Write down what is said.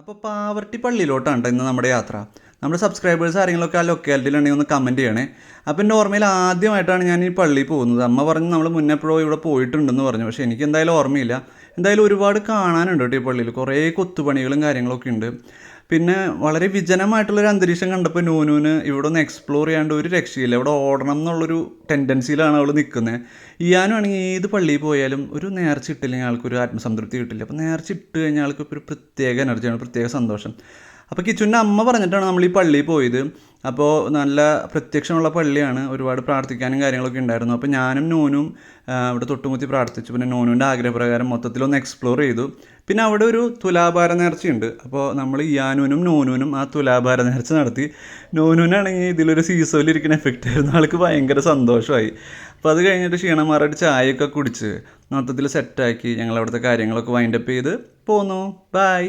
അപ്പോൾ പാവർട്ടി പള്ളിയിലോട്ടാണ് ട്ടോ ഇന്ന് നമ്മുടെ യാത്ര. നമ്മുടെ സബ്സ്ക്രൈബേഴ്സ് ആരെങ്കിലുമൊക്കെ ആ ലൊക്കാലിറ്റിയിലുണ്ടെങ്കിൽ ഒന്ന് കമൻറ്റ് ചെയ്യണേ. അപ്പോൾ എൻ്റെ ഓർമ്മയിൽ ആദ്യമായിട്ടാണ് ഞാൻ ഈ പള്ളിയിൽ പോകുന്നത്. അമ്മ പറഞ്ഞു നമ്മൾ മുന്നേ എപ്പോഴോ ഇവിടെ പോയിട്ടുണ്ടെന്ന് പറഞ്ഞു. പക്ഷേ എനിക്ക് എന്തായാലും ഓർമ്മയില്ല. എന്തായാലും ഒരുപാട് കാണാനുണ്ട് കേട്ടോ ഈ പള്ളിയിൽ. കുറേ കൊത്തുപണികളും കാര്യങ്ങളൊക്കെ ഉണ്ട്. പിന്നെ വളരെ വിജനമായിട്ടുള്ളൊരു അന്തരീക്ഷം കണ്ടപ്പോൾ നൂനൂന് ഇവിടെ ഒന്ന് എക്സ്പ്ലോർ ചെയ്യാണ്ട് ഒരു രക്ഷയില്ല. ഇവിടെ ഓടണം എന്നുള്ളൊരു ടെൻഡൻസിയിലാണ് അവൾ നിൽക്കുന്നത്. ഇയാനും ആണെങ്കിൽ ഏത് പള്ളിയിൽ പോയാലും ഒരു നേർച്ച ഇട്ടില്ലെങ്കിൽ ആൾക്കൊരു ആത്മസംതൃപ്തി കിട്ടില്ല. അപ്പോൾ നേർച്ച ഇട്ട് കഴിഞ്ഞാൽ ആൾക്ക് ഒരു പ്രത്യേക എനർജിയാണ്, പ്രത്യേക സന്തോഷം. അപ്പോൾ കിച്ചുവിൻ്റെ അമ്മ പറഞ്ഞിട്ടാണ് നമ്മൾ ഈ പള്ളിയിൽ പോയത്. അപ്പോൾ നല്ല പ്രത്യക്ഷമുള്ള പള്ളിയാണ്, ഒരുപാട് പ്രാർത്ഥിക്കാനും കാര്യങ്ങളൊക്കെ ഉണ്ടായിരുന്നു. അപ്പോൾ ഞാനും നൂനും ഇവിടെ തൊട്ടുമുത്തി പ്രാർത്ഥിച്ചു. പിന്നെ നൂനുവിൻ്റെ ആഗ്രഹപ്രകാരം മൊത്തത്തിലൊന്ന് എക്സ്പ്ലോർ ചെയ്തു. പിന്നെ അവിടെ ഒരു തുലാഭാര നേർച്ചയുണ്ട്. അപ്പോൾ നമ്മൾ ഇയാനൂനും നൂനൂനും ആ തുലാഭാര നേർച്ച നടത്തി. നൂനൂനാണെങ്കിൽ ഇതിലൊരു സീസോയിലിരിക്കുന്ന എഫക്റ്റ് ആയിരുന്നു. ആൾക്ക് ഭയങ്കര സന്തോഷമായി. അപ്പോൾ അത് കഴിഞ്ഞിട്ട് ക്ഷീണം മാറിയിട്ട് ചായയൊക്കെ കുടിച്ച് മൊത്തത്തിൽ സെറ്റാക്കി ഞങ്ങൾ അവിടുത്തെ കാര്യങ്ങളൊക്കെ വൈൻഡപ്പ് ചെയ്ത് പോന്നു. ബൈ.